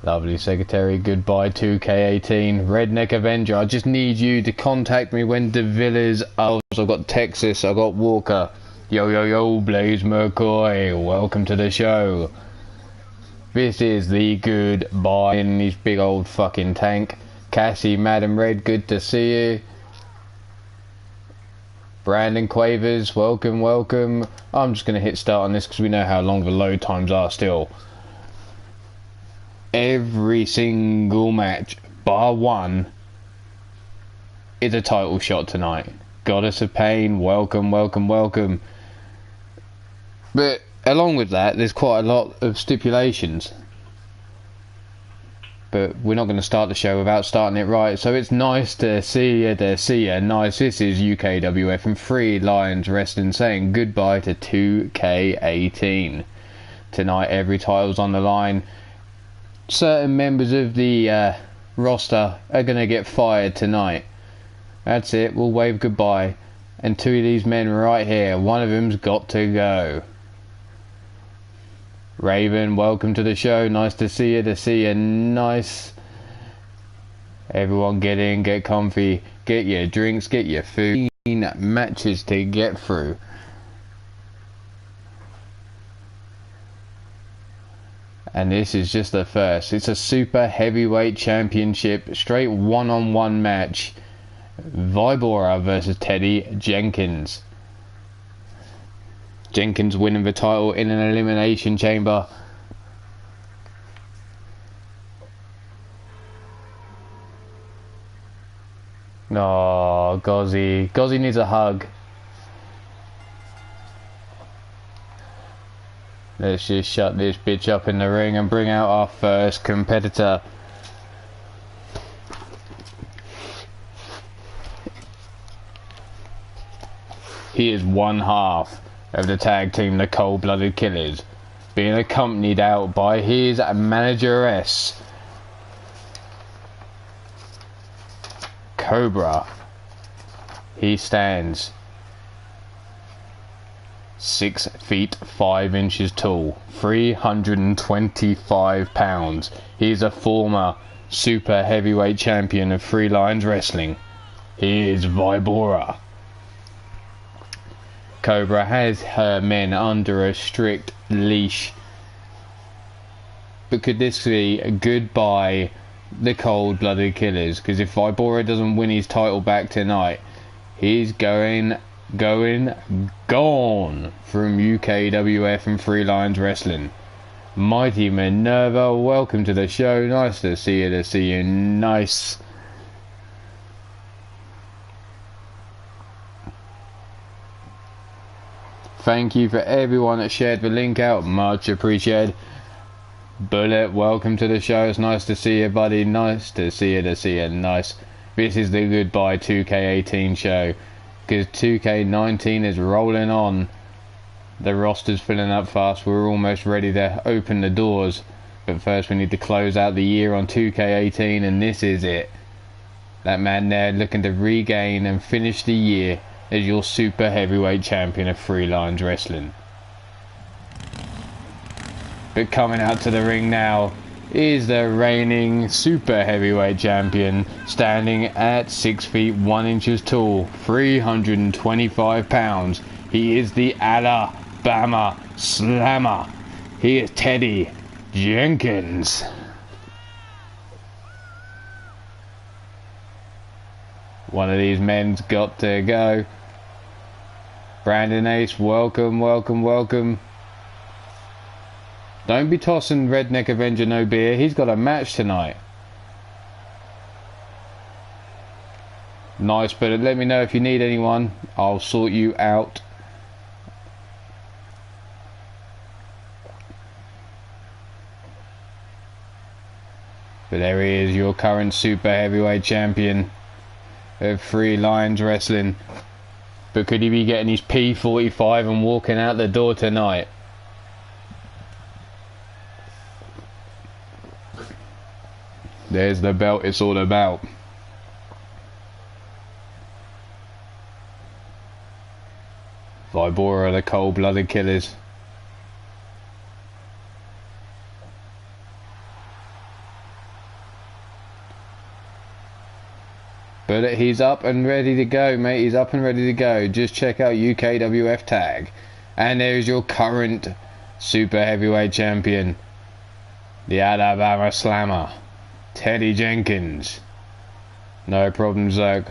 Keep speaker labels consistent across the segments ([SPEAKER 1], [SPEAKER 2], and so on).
[SPEAKER 1] Lovely secretary, goodbye 2K18. Redneck Avenger, I just need you to contact me when De Villas. I've got Texas, I've got Walker. Yo yo yo, Blaze McCoy, welcome to the show. This is the goodbye in his big old fucking tank. Cassie, Madam Red, good to see you. Brandon Quavers, welcome, welcome. I'm just going to hit start on this because we know how long the load times are still. Every single match, bar one, is a title shot tonight. Goddess of Pain, welcome, welcome, welcome. But along with that, there's quite a lot of stipulations. But we're not going to start the show without starting it right. So it's nice to see you, Nice. This is UKWF and Free Lions Wrestling saying goodbye to 2K18. Tonight, every title's on the line. Certain members of the roster are going to get fired tonight. That's it, we'll wave goodbye. And two of these men right here, one of them's got to go. Raven, welcome to the show. Nice to see you, nice. Everyone get in, get comfy, get your drinks, get your food. Matches to get through. And this is just the first. It's a super heavyweight championship, straight one-on-one match. Vibora versus Teddy Jenkins. Jenkins winning the title in an elimination chamber. Oh, Gozzy. Gozzy needs a hug. Let's just shut this bitch up in the ring and bring out our first competitor. He is one half of the tag team, the Cold Blooded Killers, being accompanied out by his manageress, Cobra. He stands 6 feet 5 inches tall, 325 pounds. He is a former super heavyweight champion of Free Lions Wrestling. He is Vibora. Cobra has her men under a strict leash. But could this be a goodbye the Cold Blooded Killers? Because if Vibora doesn't win his title back tonight, he's gone from UKWF and Free Lions Wrestling. Mighty Minerva, welcome to the show. Nice to see you, nice. Thank you for everyone that shared the link out, much appreciated. Bullet, welcome to the show. It's nice to see you, buddy. Nice to see you, nice. This is the goodbye 2K18 show, because 2K19 is rolling on. The roster's filling up fast. We're almost ready to open the doors, but first we need to close out the year on 2K18, and this is it. That man there looking to regain and finish the year as your super heavyweight champion of Free Lions Wrestling. But coming out to the ring now is the reigning super heavyweight champion, standing at 6 feet 1 inches tall, 325 pounds. He is the Alabama Slammer. He is Teddy Jenkins. One of these men's got to go. Brandon Ace, welcome, welcome, welcome. Don't be tossing Redneck Avenger no beer. He's got a match tonight. Nice, but let me know if you need anyone. I'll sort you out. But there he is, your current super heavyweight champion of Free Lions Wrestling. But could he be getting his P45 and walking out the door tonight? There's the belt it's all about. Vibora, the Cold Blooded Killers. Bullet, he's up and ready to go, mate. He's up and ready to go. Just check out UKWF tag. And there's your current super heavyweight champion, the Alabama Slammer, Teddy Jenkins. No problem, Zerg.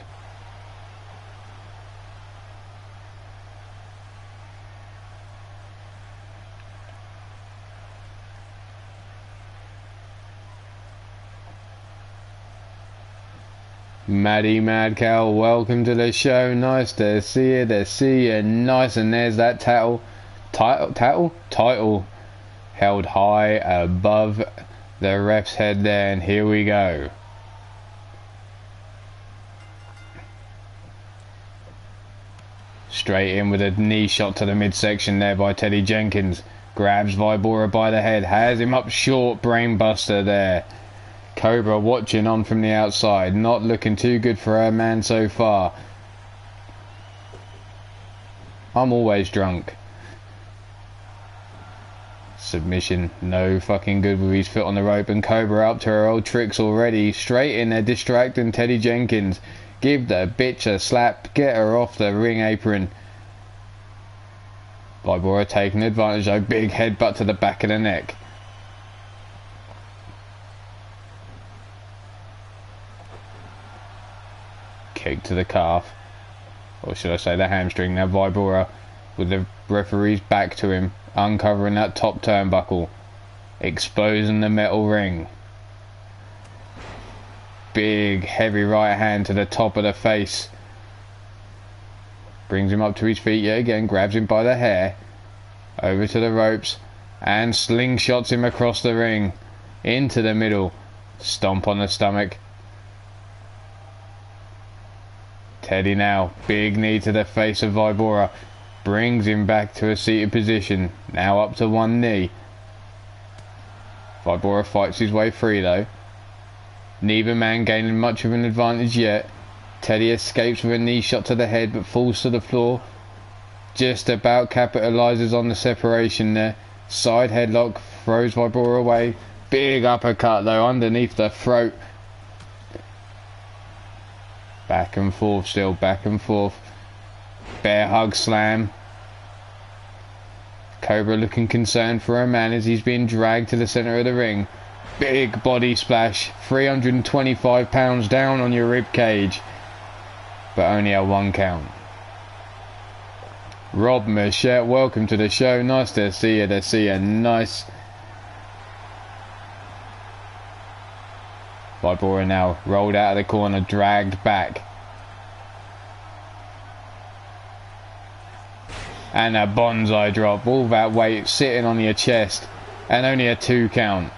[SPEAKER 1] Maddie Mad Cow, welcome to the show. Nice to see you, nice. And there's that title held high above the ref's head there, and here we go. Straight in with a knee shot to the midsection there by Teddy Jenkins. Grabs Vibora by the head, has him up short, brainbuster there. Cobra watching on from the outside, not looking too good for her man so far. I'm always drunk. Submission, no fucking good with his foot on the rope, and Cobra up to her old tricks already. Straight in there, distracting Teddy Jenkins. Give the bitch a slap, get her off the ring apron. Vibora taking advantage though, big headbutt to the back of the neck. Kick to the calf, or should I say the hamstring. Now Vibora with the referee's back to him, uncovering that top turnbuckle, exposing the metal ring. Big heavy right hand to the top of the face, brings him up to his feet yet again, grabs him by the hair, over to the ropes, and slingshots him across the ring into the middle. Stomp on the stomach. Teddy now, big knee to the face of Vibora, brings him back to a seated position, now up to one knee. Vibora fights his way free though. Neither man gaining much of an advantage yet. Teddy escapes with a knee shot to the head but falls to the floor. Just about capitalizes on the separation there. Side headlock, throws Vibora away. Big uppercut though underneath the throat. Back and forth still, back and forth. Bear hug slam. Cobra looking concerned for her man as he's being dragged to the center of the ring. Big body splash. 325 pounds down on your rib cage. But only a 1 count. Rob Machette, welcome to the show. Nice to see you, nice. Vibora now rolled out of the corner, dragged back. And a bonsai drop, all that weight sitting on your chest, and only a 2 count.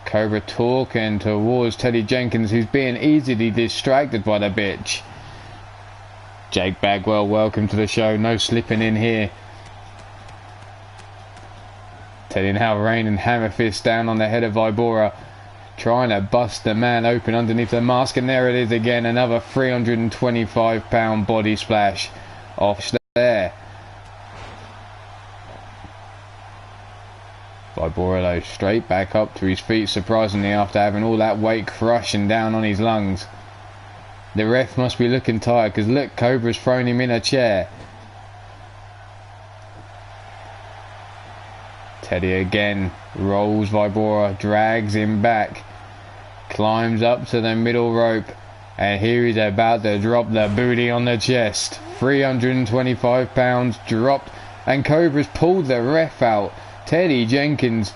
[SPEAKER 1] Cobra talking towards Teddy Jenkins, who's being easily distracted by the bitch. Jake Bagwell, welcome to the show. No slipping in here. Teddy now raining hammer fist down on the head of Vibora, trying to bust the man open underneath the mask, and there it is again, another 325 pound body splash off there. Vibora though straight back up to his feet, surprisingly, after having all that weight crushing down on his lungs. The ref must be looking tired because look, Cobra's thrown him in a chair. Teddy again rolls Vibora, drags him back, climbs up to the middle rope, and here he's about to drop the booty on the chest. 325 pounds dropped, and Cobra's pulled the ref out. Teddy Jenkins,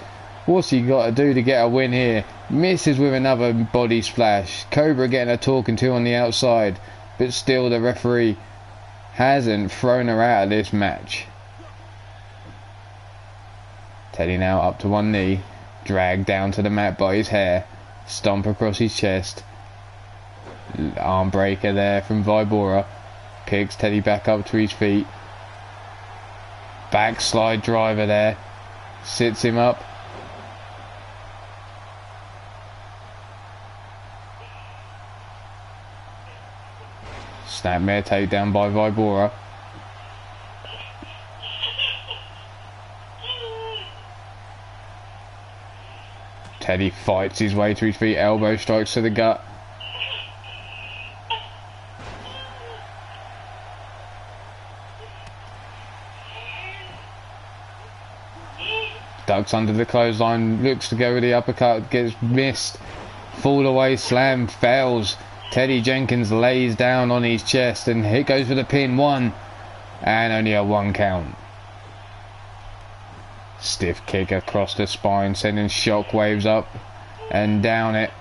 [SPEAKER 1] what's he got to do to get a win here? Misses with another body splash. Cobra getting a talking to on the outside, but still the referee hasn't thrown her out of this match. Teddy now up to one knee, dragged down to the mat by his hair, stomp across his chest. Arm breaker there from Vibora, picks Teddy back up to his feet. Backslide driver there, sits him up. Snapmare takedown by Vibora. Teddy fights his way to his feet, elbow strikes to the gut. Ducks under the clothesline, looks to go with the uppercut, gets missed. Fall away slam, fails. Teddy Jenkins lays down on his chest and it goes for the pin. 1 and only a 1 count. Stiff kick across the spine, sending shockwaves up and down it.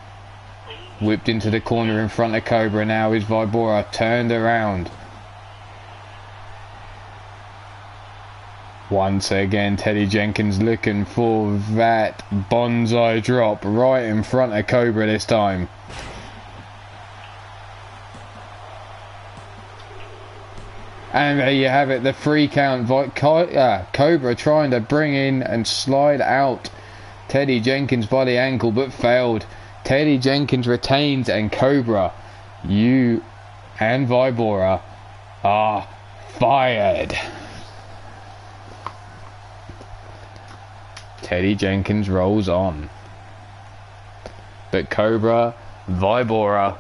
[SPEAKER 1] Whipped into the corner in front of Cobra. Now is Vibora turned around. Once again, Teddy Jenkins looking for that bonsai drop right in front of Cobra this time. And there you have it, the 3 count. Cobra trying to bring in and slide out Teddy Jenkins by the ankle, but failed. Teddy Jenkins retains, and Cobra, you and Vibora are fired. Teddy Jenkins rolls on. But Cobra, Vibora,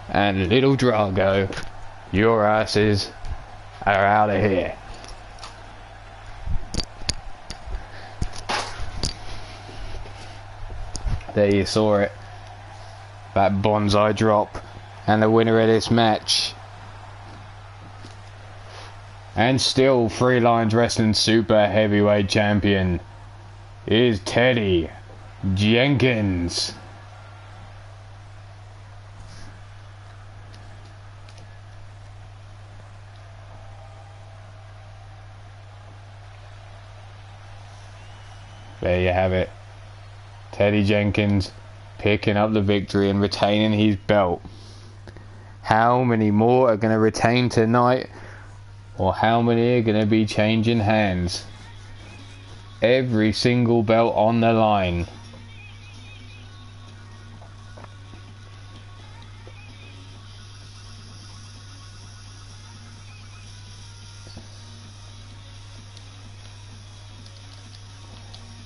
[SPEAKER 1] and Little Drago, your asses are out of here. There you saw it. That bonsai drop. And the winner of this match. And still Three Lions Wrestling Super Heavyweight Champion is Teddy Jenkins. There you have it. Teddy Jenkins picking up the victory and retaining his belt. How many more are going to retain tonight? Or how many are going to be changing hands? Every single belt on the line.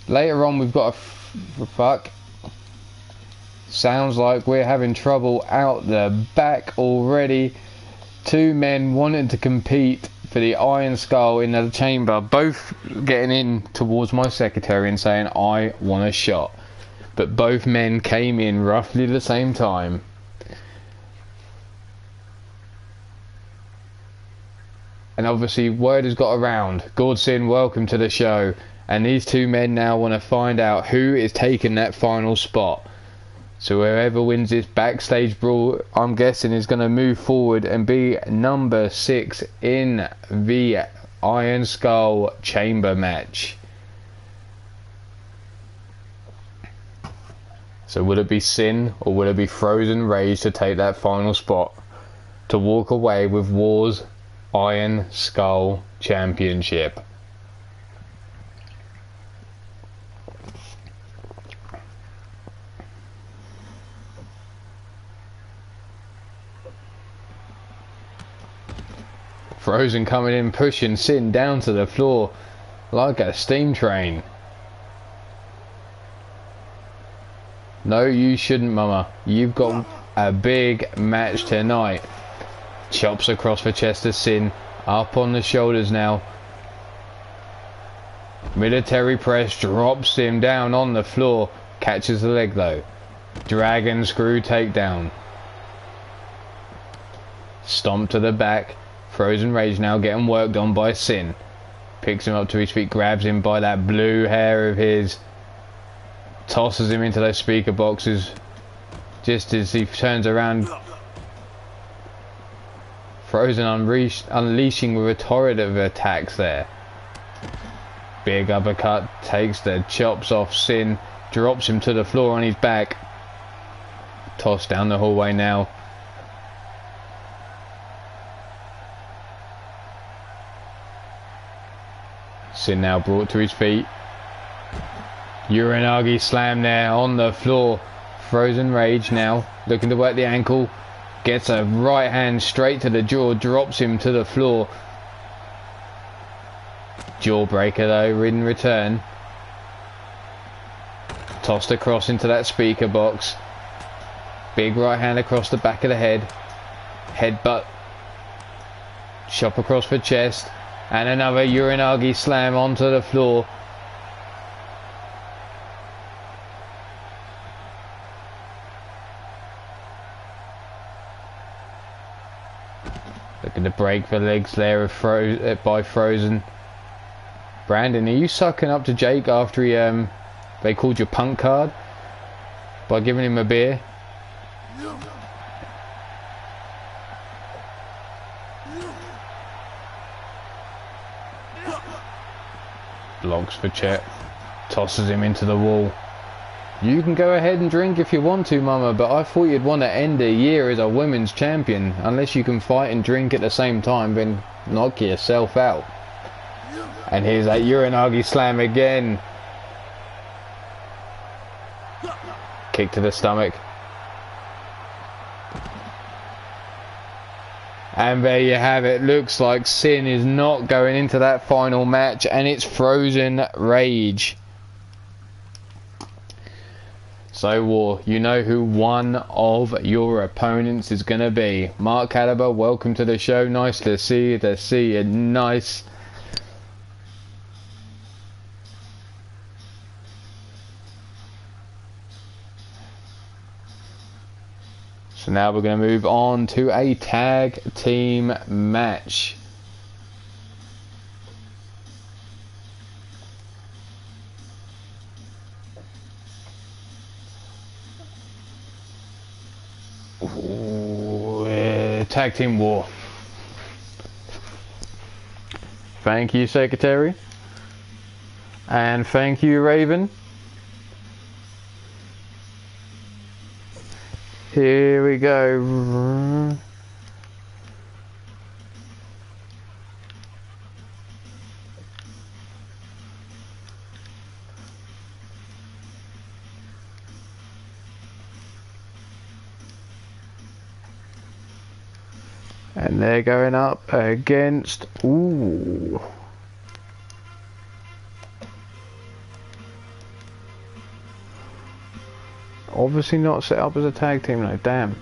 [SPEAKER 1] Later on we've got a fuck. Sounds like we're having trouble out the back already. 2 men wanting to compete for the Iron Skull in the chamber, both getting in towards my secretary and saying I want a shot. But both men came in roughly the same time. And obviously word has got around. Gordson, welcome to the show. And these 2 men now want to find out who is taking that final spot. So whoever wins this backstage brawl, I'm guessing, is going to move forward and be number 6 in the Iron Skull chamber match. So will it be Sin or will it be Frozen Rage to take that final spot? To walk away with War's Iron Skull Championship. Frozen coming in, pushing Sin down to the floor like a steam train. No, you shouldn't, Mama. You've got a big match tonight. Chops across the chest of Sin. Up on the shoulders now. Military press, drops him down on the floor. Catches the leg though. Dragon screw takedown. Stomp to the back. Frozen Rage now getting worked on by Sin. Picks him up to his feet, grabs him by that blue hair of his. Tosses him into those speaker boxes. Just as he turns around. Frozen unleashing with a torrent of attacks there. Big uppercut, takes the chops off Sin. Drops him to the floor on his back. Tossed down the hallway now. Sin now brought to his feet. Uranagi slam there on the floor. Frozen Rage now looking to work the ankle. Gets a right hand straight to the jaw. Drops him to the floor. Jawbreaker though in return. Tossed across into that speaker box. Big right hand across the back of the head. Headbutt. Chop across the chest. And another Uranagi slam onto the floor. Looking to break the legs there by Frozen. Brandon, are you sucking up to Jake after he they called you punk card by giving him a beer? Blocks for Chet. Tosses him into the wall. You can go ahead and drink if you want to, Mama, but I thought you'd want to end the year as a women's champion. Unless you can fight and drink at the same time, then knock yourself out. And here's that Uranagi slam again. Kick to the stomach. And there you have it. Looks like Sin is not going into that final match, and it's Frozen Rage. So, War, you know who one of your opponents is going to be. Mark Caliber, welcome to the show. Nice to see you. Nice. So now we're going to move on to a tag team match. Ooh, tag team war. Thank you, Secretary. And thank you, Raven. Here we go. And they're going up against... Ooh. Obviously not set up as a tag team, no, damn.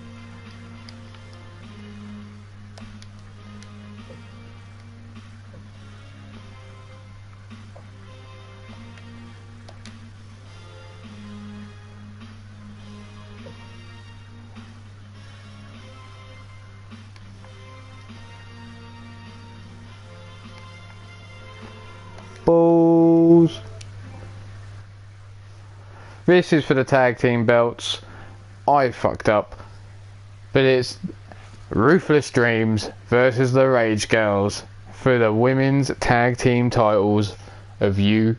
[SPEAKER 1] Balls. This is for the tag team belts. I fucked up. But it's Ruthless Dreams versus the Rage Girls for the women's tag team titles of UKWF.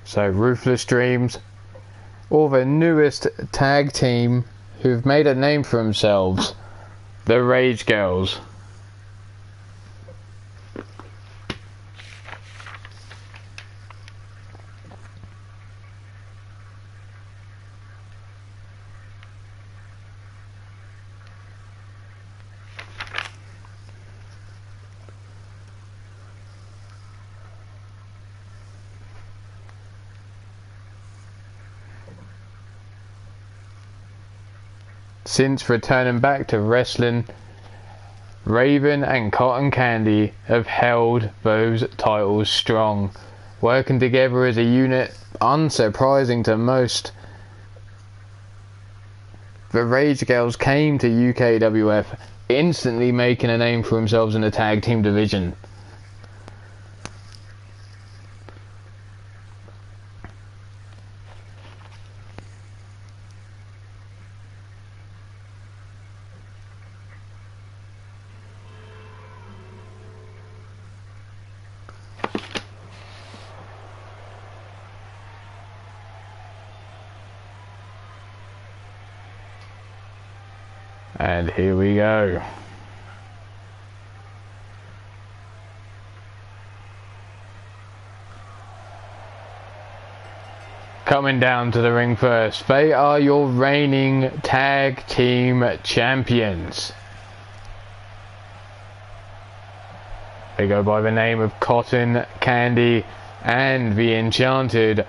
[SPEAKER 1] So Ruthless Dreams, or the newest tag team who've made a name for themselves, the Rage Girls. Since returning back to wrestling, Raven and Cotton Candy have held those titles strong, working together as a unit, unsurprising to most. The Rage Girls came to UKWF, instantly making a name for themselves in the tag team division. And here we go. Coming down to the ring first, they are your reigning tag team champions. They go by the name of Cotton Candy and the Enchanted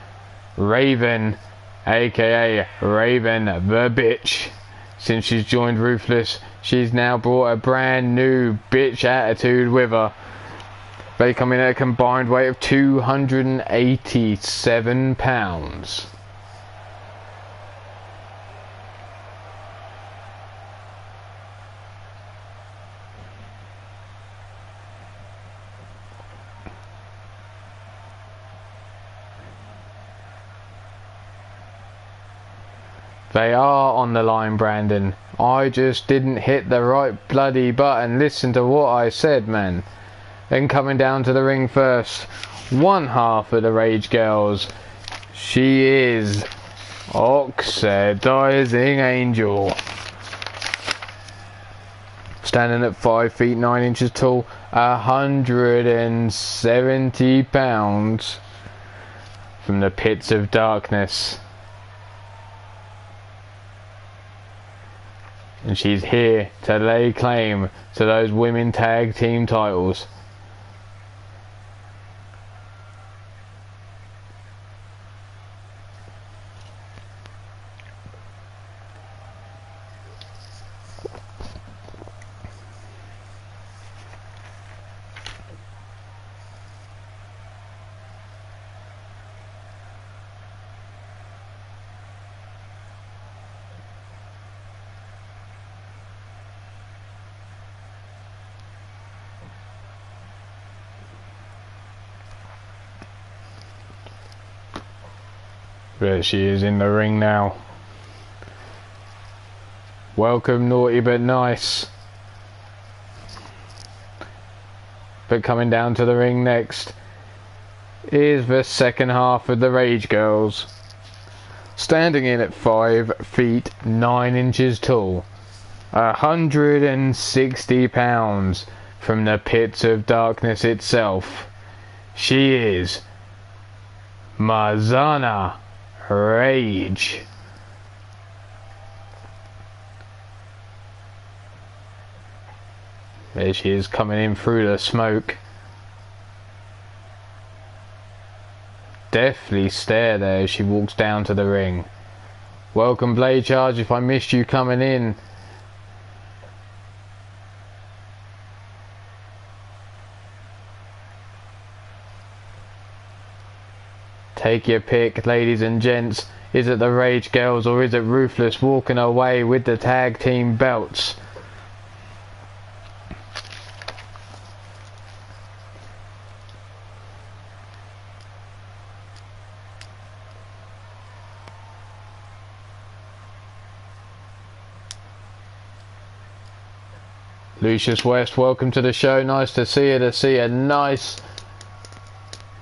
[SPEAKER 1] Raven, aka Raven the Bitch. Since she's joined Ruthless, she's now brought a brand new bitch attitude with her. They come in at a combined weight of 287 pounds. They are on the line, Brandon. I just didn't hit the right bloody button. Listen to what I said, man. Then coming down to the ring first, one half of the Rage Girls. She is Oxidizing Angel. Standing at 5 feet 9 inches tall, 170 pounds, from the pits of darkness. And she's here to lay claim to those women tag team titles. There she is in the ring now. Welcome, naughty but nice. But coming down to the ring next is the second half of the Rage Girls. Standing in at 5 feet 9 inches tall, 160 pounds, from the pits of darkness itself. She is Marzana Rage. There she is, coming in through the smoke. Deathly stare there as she walks down to the ring. Welcome, Blade Charge, if I missed you coming in. Take your pick, ladies and gents. Is it the Rage Girls or is it Ruthless walking away with the tag team belts? Lucius West, welcome to the show. Nice to see you. Nice.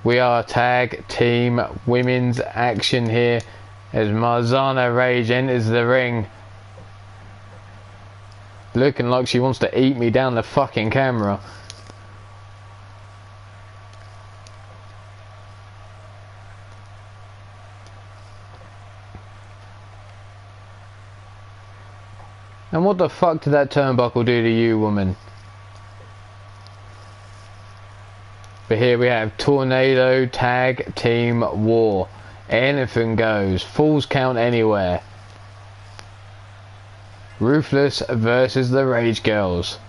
[SPEAKER 1] We are tag team women's action here as Marzana Rage enters the ring. Looking like she wants to eat me down the fucking camera. And what the fuck did that turnbuckle do to you, woman? But here we have Tornado Tag Team War. Anything goes. Falls count anywhere. Ruthless versus the Rage Girls.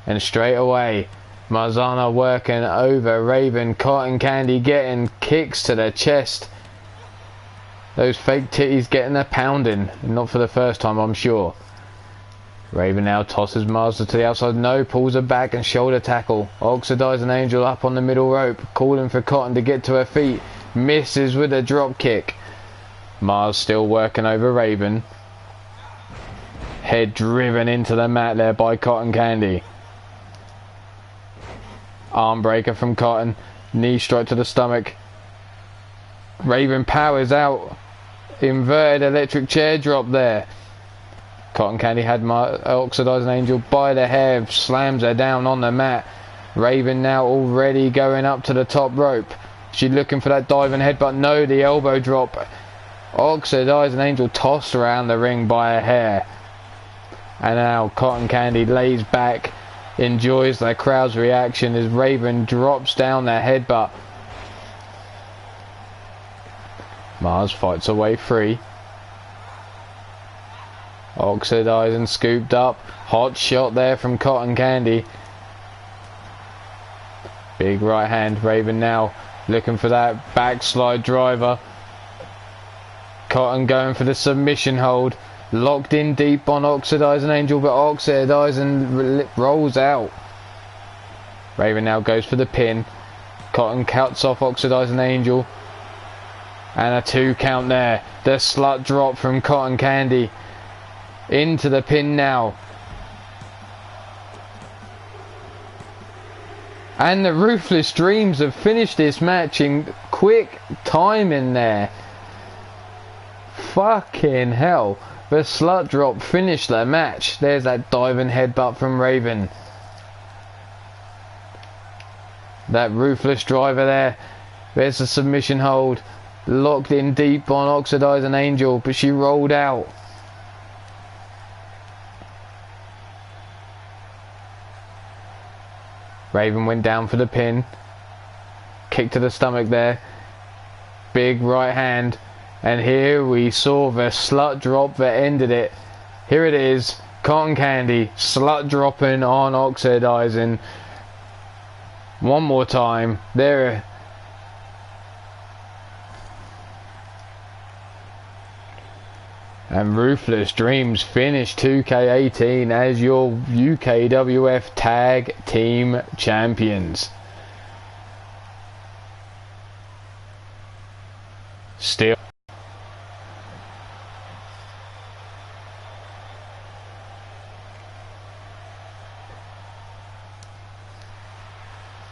[SPEAKER 1] And straight away, Marzana working over Raven. Cotton Candy getting kicks to the chest. Those fake titties getting a pounding. Not for the first time, I'm sure. Raven now tosses Master to the outside. No, pulls her back and shoulder tackle. Oxidizing Angel up on the middle rope, calling for Cotton to get to her feet. Misses with a drop kick. Mars still working over Raven. Head driven into the mat there by Cotton Candy. Arm breaker from Cotton. Knee strike to the stomach. Raven powers out. Inverted electric chair drop there. Cotton Candy had Oxidizing Angel by the hair, slams her down on the mat. Raven now already going up to the top rope. She's looking for that diving headbutt. No, the elbow drop. Oxidizing Angel tossed around the ring by a hair. And now Cotton Candy lays back, enjoys the crowd's reaction as Raven drops down their headbutt. Mars fights her way free. Oxidizing scooped up. Hot shot there from Cotton Candy. Big right hand. Raven now looking for that backslide driver. Cotton going for the submission hold. Locked in deep on Oxidizing Angel, but Oxidizing rolls out. Raven now goes for the pin. Cotton cuts off Oxidizing Angel. And a 2 count there. The slut drop from Cotton Candy. Into the pin now. And the Ruthless Dreams have finished this match in quick time in there. Fucking hell. The slut drop finished their match. There's that diving headbutt from Raven. That ruthless driver there. There's the submission hold. Locked in deep on Oxidizing Angel, but she rolled out. Raven went down for the pin. Kick to the stomach there. Big right hand. And here we saw the slut drop that ended it. Here it is. Cotton Candy slut dropping on Oxidizing. One more time. There. And Ruthless Dreams finish 2K18 as your UKWF Tag Team Champions. Still.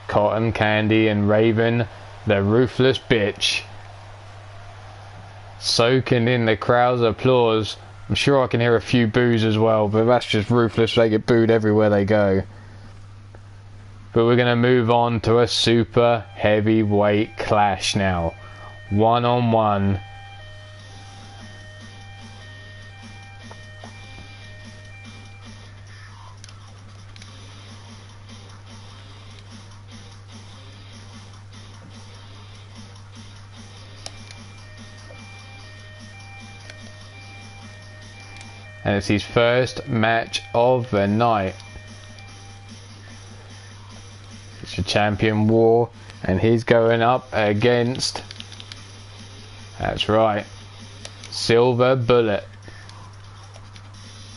[SPEAKER 1] Cotton Candy and Raven, the ruthless bitch, soaking in the crowd's applause. I'm sure I can hear a few boos as well, but that's just ruthless. They get booed everywhere they go. But we're going to move on to a super heavyweight clash now. 1-on-1. And it's his first match of the night. It's a champion war, and he's going up against, that's right, Silver Bullet.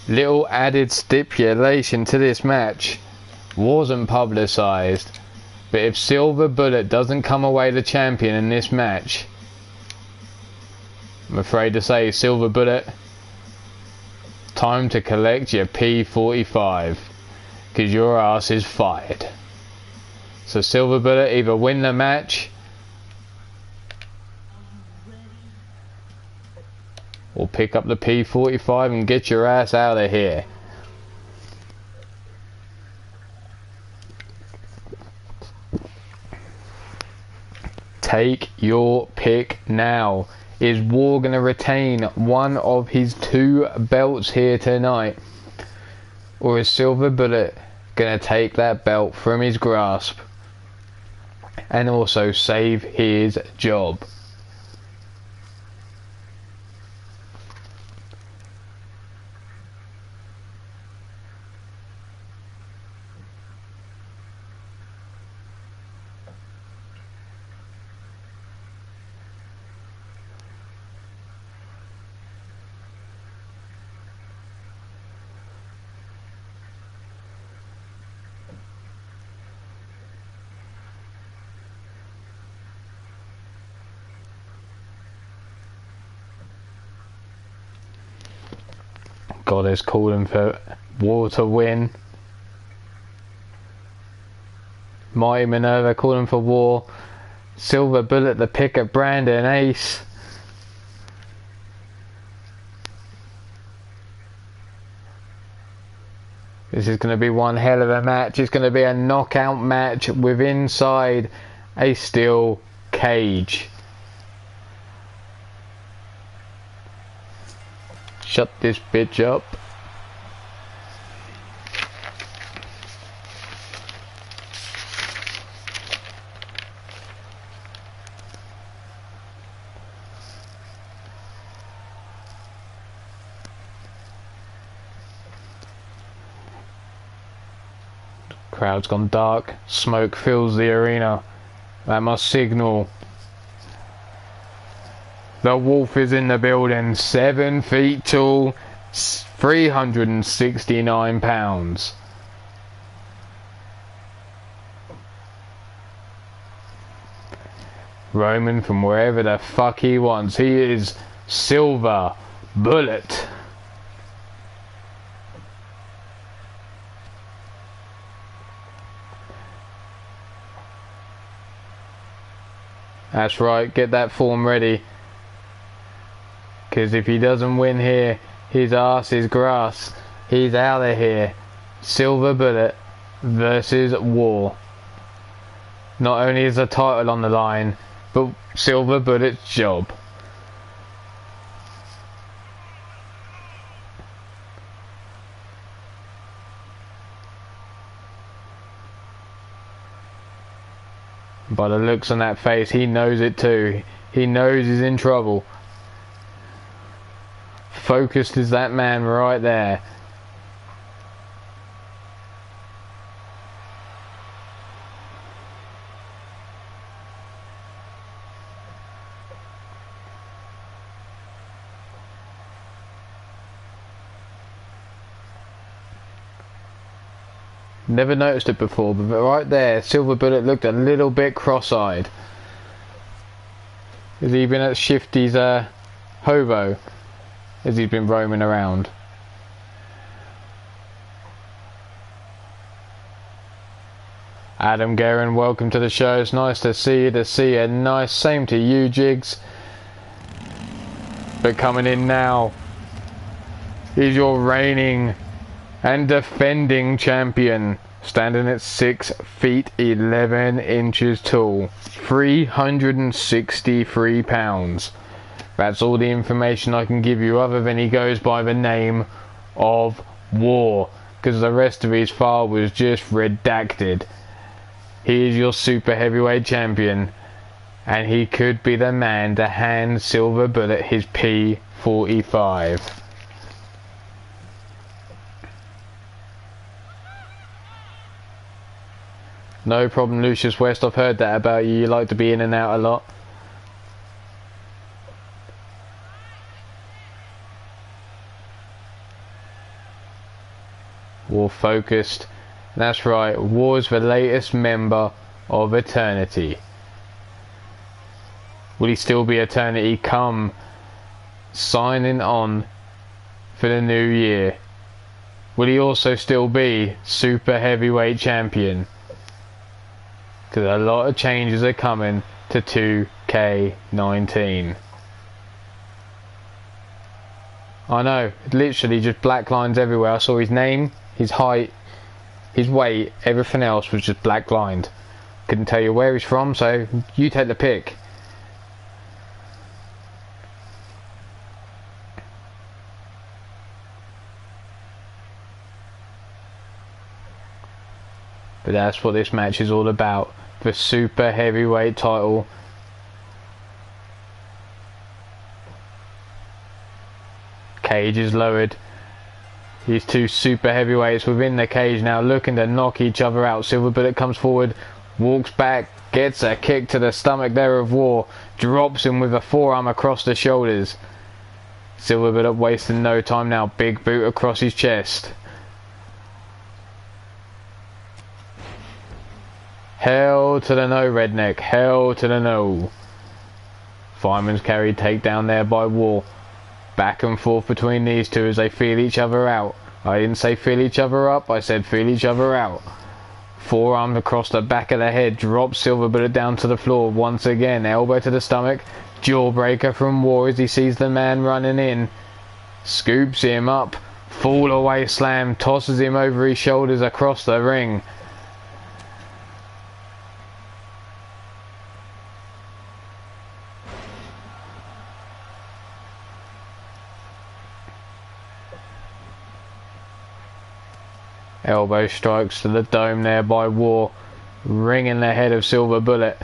[SPEAKER 1] Little added stipulation to this match, wasn't publicised, but if Silver Bullet doesn't come away the champion in this match, I'm afraid to say, Silver Bullet, time to collect your P45, because your ass is fired. So Silver Bullet, either win the match or pick up the P45 and get your ass out of here. Take your pick now. Is War going to retain one of his 2 belts here tonight? Or is Silver Bullet going to take that belt from his grasp and also save his job? Goddess calling for War to win. Mighty Minerva calling for War. Silver Bullet the pick at Brandon Ace. This is going to be one hell of a match. It's going to be a knockout match with inside a steel cage. Shut this bitch up. Crowd's gone dark. Smoke fills the arena. That must signal the Wolf is in the building. 7 feet tall, 369 pounds. Roman from wherever the fuck he wants. He is Silver Bullet. That's right, get that form ready. Because if he doesn't win here, his ass is grass. He's out of here. Silver Bullet versus War. Not only is the title on the line, but Silver Bullet's job. By the looks on that face, he knows it too. He knows he's in trouble. Focused is that man right there. Never noticed it before, but right there, Silver Bullet looked a little bit cross-eyed. Has he been at Shifty's hobo as he's been roaming around? Adam Guerin, welcome to the show. It's nice to see you. Nice, same to you, Jigs. But coming in now is your reigning and defending champion, standing at 6 feet 11 inches tall, 363 pounds. That's all the information I can give you, other than he goes by the name of War, because the rest of his file was just redacted. He is your super heavyweight champion, and he could be the man to hand Silver Bullet his P45. No problem, Lucius West. I've heard that about you. You like to be in and out a lot. War focused. That's right. War's the latest member of Eternity. Will he still be Eternity come signing on for the new year? Will he also still be super heavyweight champion? Because a lot of changes are coming to 2K19. I know, literally just black lines everywhere. I saw his name, his height, his weight, everything else was just black lined. Couldn't tell you where he's from, so you take the pick. But that's what this match is all about. The super heavyweight title. Cage is lowered. These two super heavyweights within the cage now, looking to knock each other out. Silver Bullet comes forward, walks back, gets a kick to the stomach there of War, drops him with a forearm across the shoulders. Silver Bullet wasting no time now, big boot across his chest. Hell to the no, redneck. Hell to the no. Fireman's carry takedown there by War. Back and forth between these two as they feel each other out. I didn't say feel each other up, I said feel each other out. Forearm across the back of the head, drops Silver Bullet down to the floor once again. Elbow to the stomach. Jawbreaker from War as he sees the man running in. Scoops him up. Fall away slam. Tosses him over his shoulders across the ring. Elbow strikes to the dome there by War, ringing the head of Silver Bullet.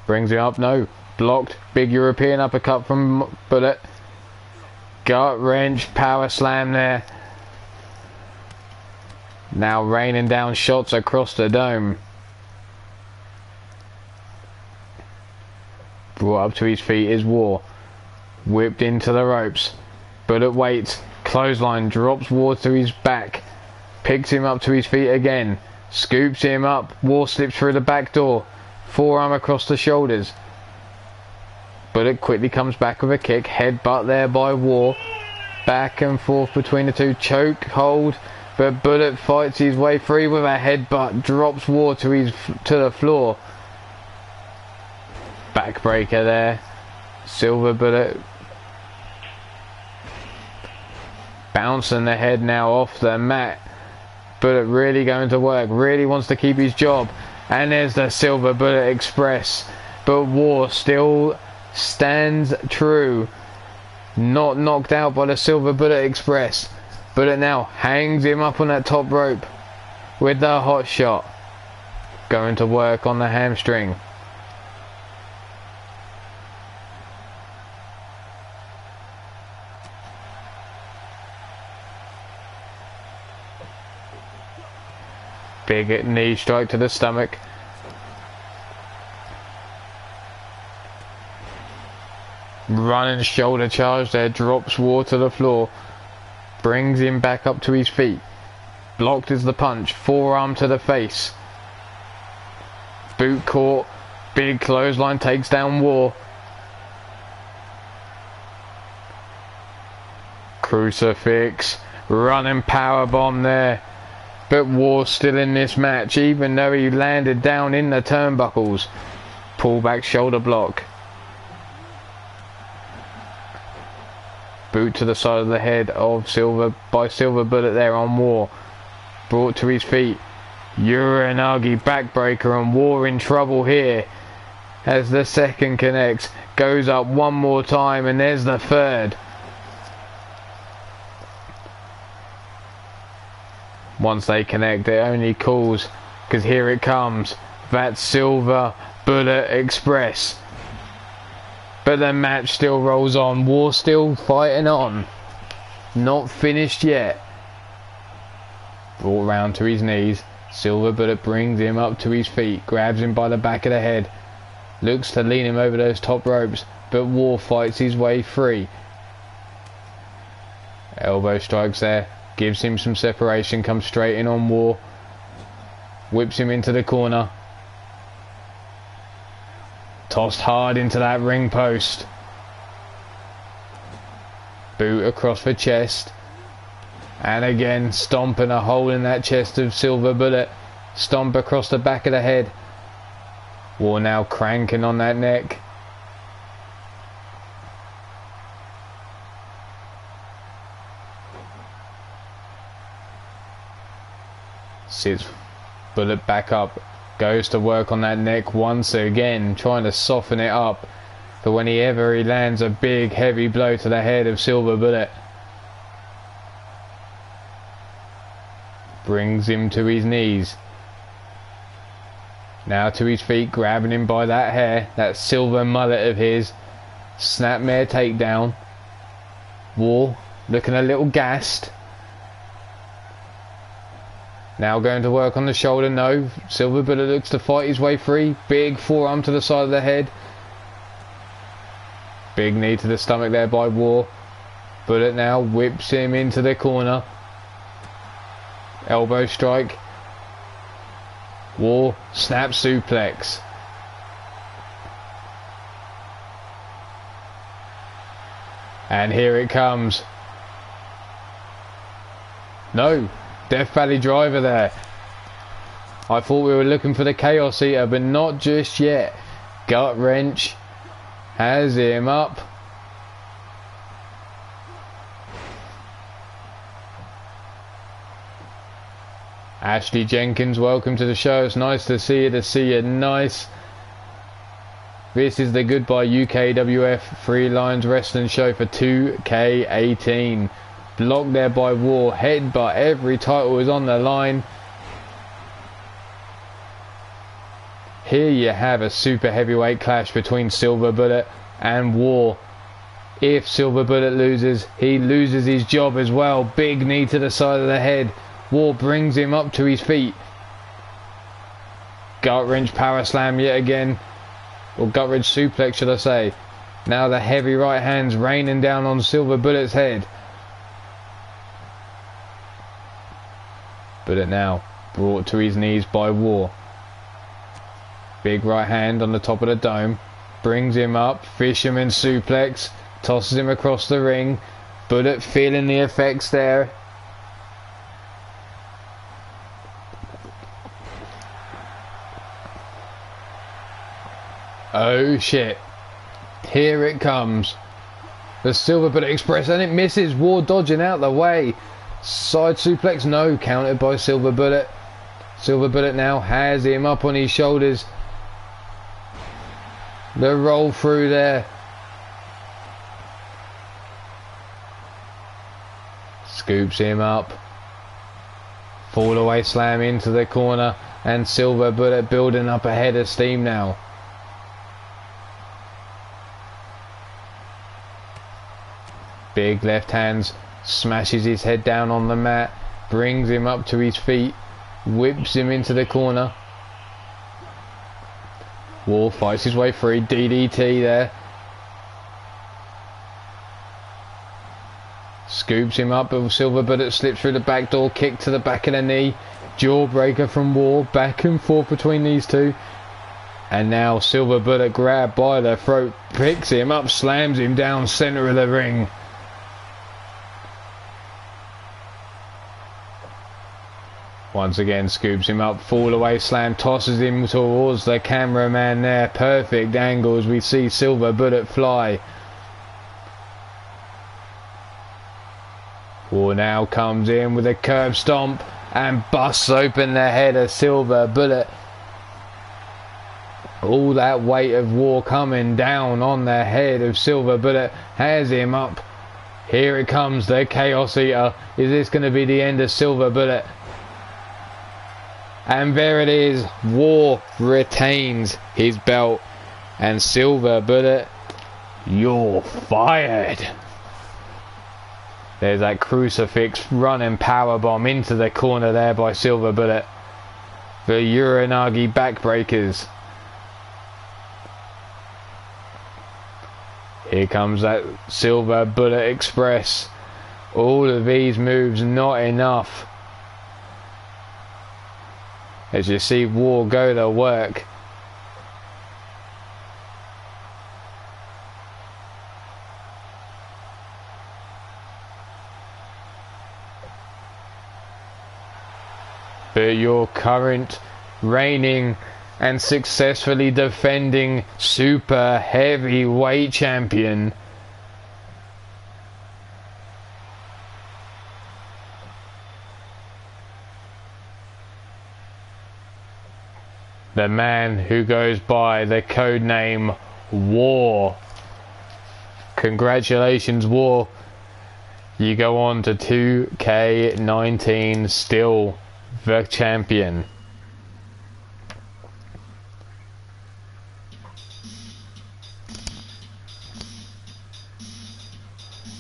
[SPEAKER 1] Brings him up, no, blocked. Big European uppercut from Bullet. Gut wrench, power slam there. Now raining down shots across the dome. Brought up to his feet is War. Whipped into the ropes. Bullet waits. Clothesline, drops War to his back. Picks him up to his feet again. Scoops him up. War slips through the back door. Forearm across the shoulders. Bullet quickly comes back with a kick. Headbutt there by War. Back and forth between the two. Choke, hold. But Bullet fights his way free with a headbutt. Drops War to the floor. Backbreaker there. Silver Bullet bouncing the head now off the mat. Bullet really going to work. Really wants to keep his job. And there's the Silver Bullet Express. But War still stands true. Not knocked out by the Silver Bullet Express. Bullet now hangs him up on that top rope with the hot shot. Going to work on the hamstring. Big knee strike to the stomach. Running shoulder charge there. Drops War to the floor. Brings him back up to his feet. Blocked is the punch. Forearm to the face. Boot caught. Big clothesline takes down War. Crucifix. Running powerbomb there. But War still in this match, even though he landed down in the turnbuckles. Pull back shoulder block. Boot to the side of the head of Silver Bullet there on War. Brought to his feet. Uranagi backbreaker, and War in trouble here. As the second connects. Goes up one more time, and there's the third. Once they connect, it only calls, because here it comes, that Silver Bullet Express. But the match still rolls on. War still fighting on. Not finished yet. Brought round to his knees. Silver Bullet brings him up to his feet. Grabs him by the back of the head. Looks to lean him over those top ropes. But War fights his way free. Elbow strikes there. Gives him some separation, comes straight in on War. Whips him into the corner. Tossed hard into that ring post. Boot across the chest. And again, stomping a hole in that chest of Silver Bullet. Stomp across the back of the head. War now cranking on that neck. Sits Bullet back up. Goes to work on that neck once again, trying to soften it up. But whenever he lands a big heavy blow to the head of Silver Bullet. Brings him to his knees. Now to his feet, grabbing him by that hair, that silver mullet of his. Snapmare takedown. War looking a little gassed. Now going to work on the shoulder, no. Silver Bullet looks to fight his way free. Big forearm to the side of the head. Big knee to the stomach there by War. Bullet now whips him into the corner. Elbow strike. War, snap suplex. And here it comes. No. Death Valley Driver there. I thought we were looking for the Chaos Eater, but not just yet. Gut wrench. Has him up. Ashley Jenkins, welcome to the show. It's nice to see you. Nice. This is the Goodbye UKWF Free Lines Wrestling Show for 2K18. Blocked there by War. Headbutt. Every title is on the line. Here you have a super heavyweight clash between Silver Bullet and War. If Silver Bullet loses, he loses his job as well. Big knee to the side of the head. War brings him up to his feet. Gut wrench power slam yet again. Or gut wrench suplex, should I say. Now the heavy right hand's raining down on Silver Bullet's head. Bullet now brought to his knees by War. Big right hand on the top of the dome. Brings him up. Fisherman suplex. Tosses him across the ring. Bullet feeling the effects there. Oh shit. Here it comes. The Silver Bullet Express, and it misses. War dodging out the way. Side suplex, no. Countered by Silver Bullet. Silver Bullet now has him up on his shoulders. The roll through there. Scoops him up. Fall away slam into the corner. And Silver Bullet building up a head of steam now. Big left hands. Smashes his head down on the mat. Brings him up to his feet. Whips him into the corner. War fights his way free. DDT there. Scoops him up, but Silver Bullet slips through the back door. Kick to the back of the knee. Jawbreaker from War. Back and forth between these two. And now Silver Bullet grabbed by the throat. Picks him up. Slams him down center of the ring. Once again scoops him up, fall away slam, tosses him towards the cameraman there. Perfect angle as we see Silver Bullet fly. War now comes in with a curb stomp and busts open the head of Silver Bullet. All that weight of War coming down on the head of Silver Bullet has him up. Here it comes, the Chaos Eater. Is this going to be the end of Silver Bullet? And there it is. War retains his belt. And Silver Bullet, you're fired. There's that crucifix running powerbomb into the corner there by Silver Bullet. The Uranagi backbreakers. Here comes that Silver Bullet Express. All of these moves not enough. As you see War go to work. But your current reigning and successfully defending super heavyweight champion, the man who goes by the code name War. Congratulations, War. You go on to 2K19, still the champion.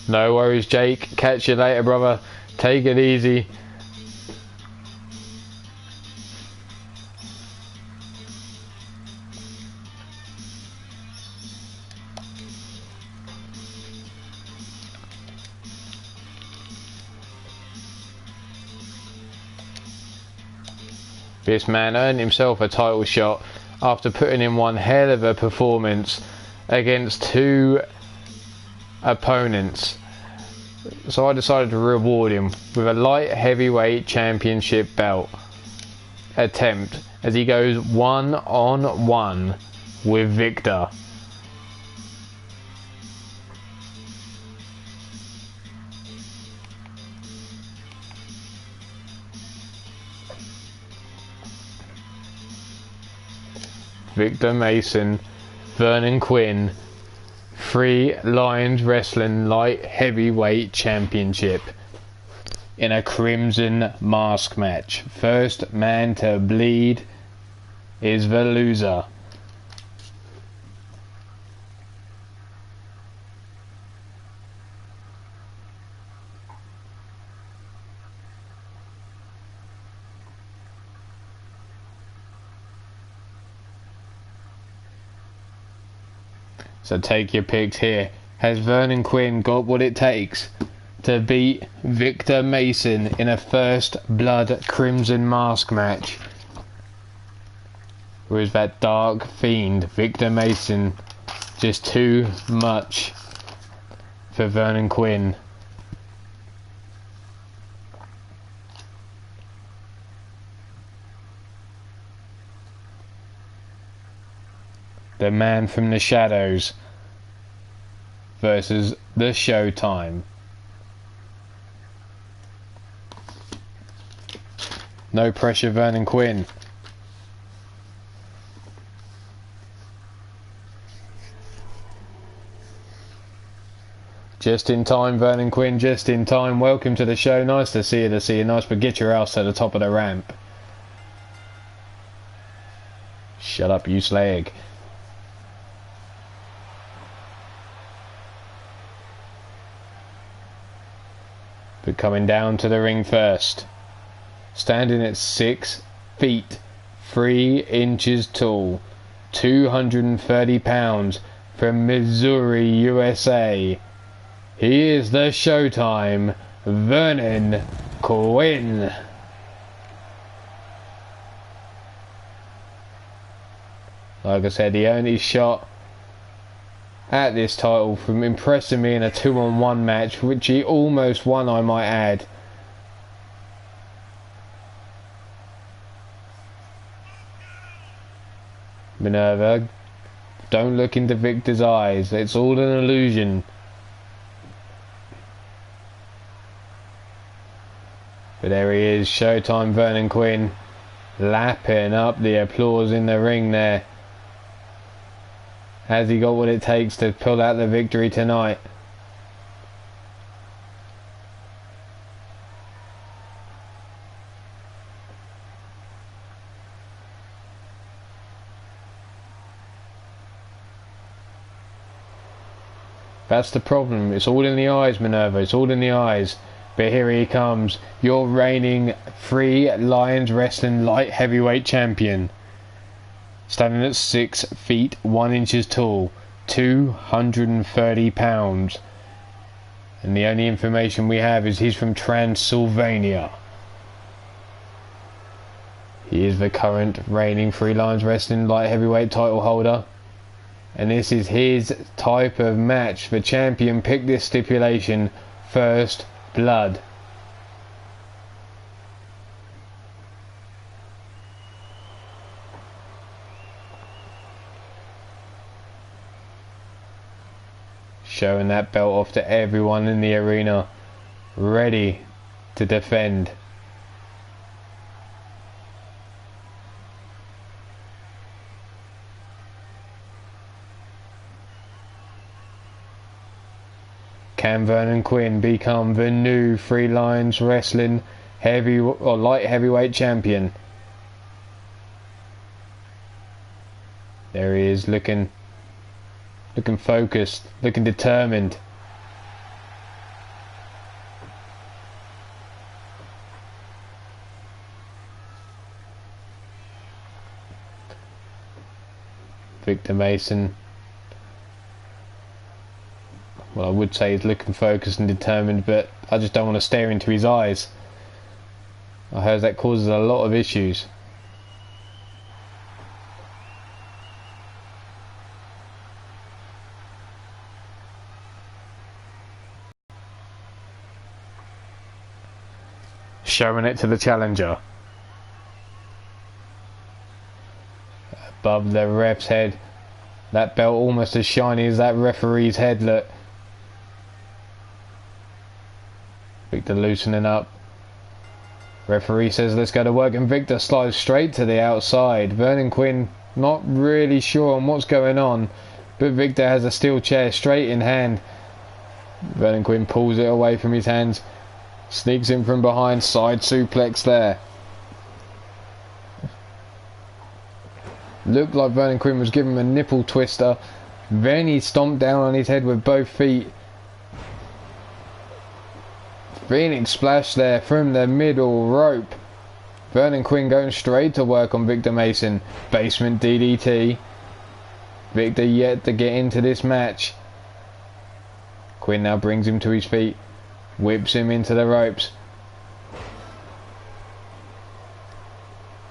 [SPEAKER 1] No worries, Jake. Catch you later, brother. Take it easy. This man earned himself a title shot after putting in one hell of a performance against two opponents. So I decided to reward him with a light heavyweight championship belt attempt as he goes 1-on-1 with Victor. Victor Mason, Vernon Quinn, Three Lions Wrestling Light Heavyweight Championship in a Crimson Mask match. First man to bleed is the loser. So take your picks here. Has Vernon Quinn got what it takes to beat Victor Mason in a first blood Crimson Mask match? Or is that dark fiend Victor Mason just too much for Vernon Quinn? The man from the shadows versus the Showtime. No pressure, Vernon Quinn. Just in time, Vernon Quinn, just in time. Welcome to the show. Nice to see you, Nice, but get your ass to the top of the ramp. Shut up, you slag. But coming down to the ring first, standing at 6 feet 3 inches tall, 230 pounds, from Missouri, USA, he is the Showtime Vernon Quinn. Like I said, he only shot at this title from impressing me in a 2-on-1 match, which he almost won, I might add. Minerva, don't look into Victor's eyes. It's all an illusion. But there he is, Showtime Vernon Quinn, lapping up the applause in the ring there. Has he got what it takes to pull out the victory tonight? That's the problem. It's all in the eyes, Minerva. It's all in the eyes. But here he comes, your reigning Free Lions Wrestling Light Heavyweight Champion. Standing at 6 feet 1 inches tall, 230 pounds. And the only information we have is he's from Transylvania. He is the current reigning Free Lions Wrestling Light Heavyweight title holder. And this is his type of match. The champion picked this stipulation, first blood. Showing that belt off to everyone in the arena, ready to defend. Can Vernon Quinn become the new Free Lions Wrestling heavy or light heavyweight champion? There he is, looking focused, looking determined. Victor Mason, well, I would say he's looking focused and determined, but I just don't want to stare into his eyes. I heard that causes a lot of issues. Showing it to the challenger. Above the ref's head. That belt almost as shiny as that referee's head, look. Victor loosening up. Referee says let's go to work, and Victor slides straight to the outside. Vernon Quinn not really sure on what's going on, but Victor has a steel chair straight in hand. Vernon Quinn pulls it away from his hands. Sneaks in from behind, side suplex there. Looked like Vernon Quinn was giving him a nipple twister. Then he stomped down on his head with both feet. Phoenix splash there from the middle rope. Vernon Quinn going straight to work on Victor Mason. Basement DDT. Victor yet to get into this match. Quinn now brings him to his feet. Whips him into the ropes.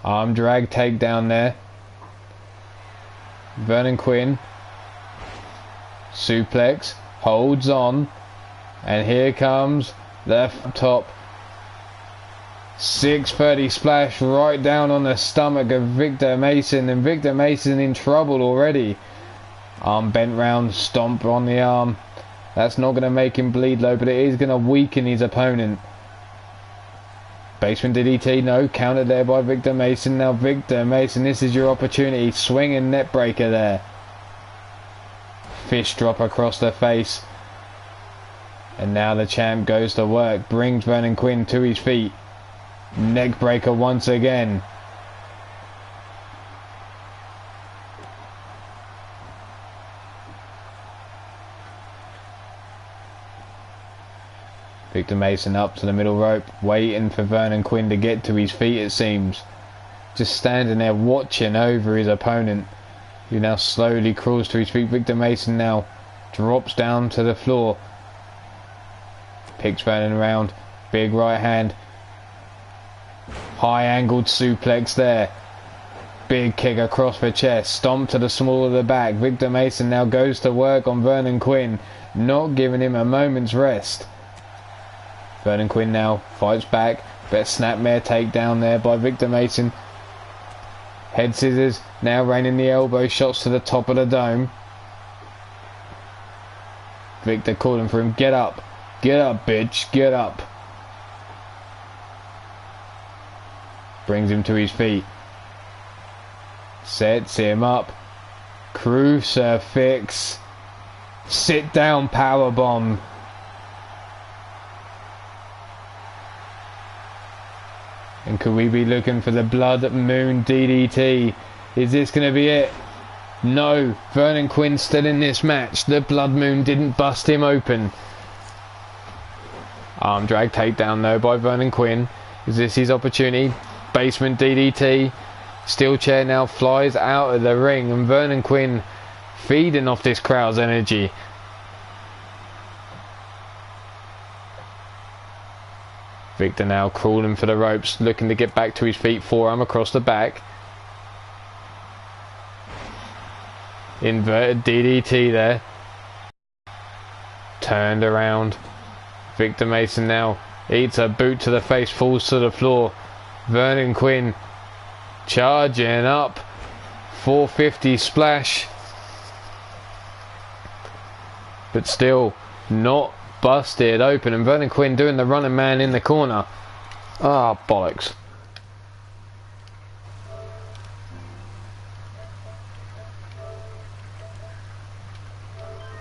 [SPEAKER 1] Arm drag takedown there. Vernon Quinn. Suplex. Holds on. And here comes the top. 630 splash right down on the stomach of Victor Mason. And Victor Mason in trouble already. Arm bent round. Stomp on the arm. That's not going to make him bleed low, but it is going to weaken his opponent. Basement DDT, no, countered there by Victor Mason. Now Victor Mason, this is your opportunity. Swinging net breaker there. Fish drop across the face. And now the champ goes to work. Brings Vernon Quinn to his feet. Neck breaker once again. Victor Mason up to the middle rope, waiting for Vernon Quinn to get to his feet, it seems. Just standing there watching over his opponent, who now slowly crawls to his feet. Victor Mason now drops down to the floor. Picks Vernon around. Big right hand. High angled suplex there. Big kick across the chest. Stomp to the small of the back. Victor Mason now goes to work on Vernon Quinn, not giving him a moment's rest. Vernon Quinn now fights back. But snapmare takedown there by Victor Mason. Head scissors. Now raining the elbow shots to the top of the dome. Victor calling for him. Get up. Get up, bitch. Get up. Brings him to his feet. Sets him up. Crucifix. Sit down powerbomb. And could we be looking for the Blood Moon DDT? Is this going to be it? No. Vernon Quinn still in this match. The Blood Moon didn't bust him open. Arm drag takedown though by Vernon Quinn. Is this his opportunity? Basement DDT. Steel chair now flies out of the ring. And Vernon Quinn feeding off this crowd's energy. Victor now crawling for the ropes, looking to get back to his feet. Forearm across the back. Inverted DDT there. Turned around. Victor Mason now eats a boot to the face, falls to the floor. Vernon Quinn charging up. 450 splash. But still not busted open, and Vernon Quinn doing the running man in the corner. Ah, bollocks.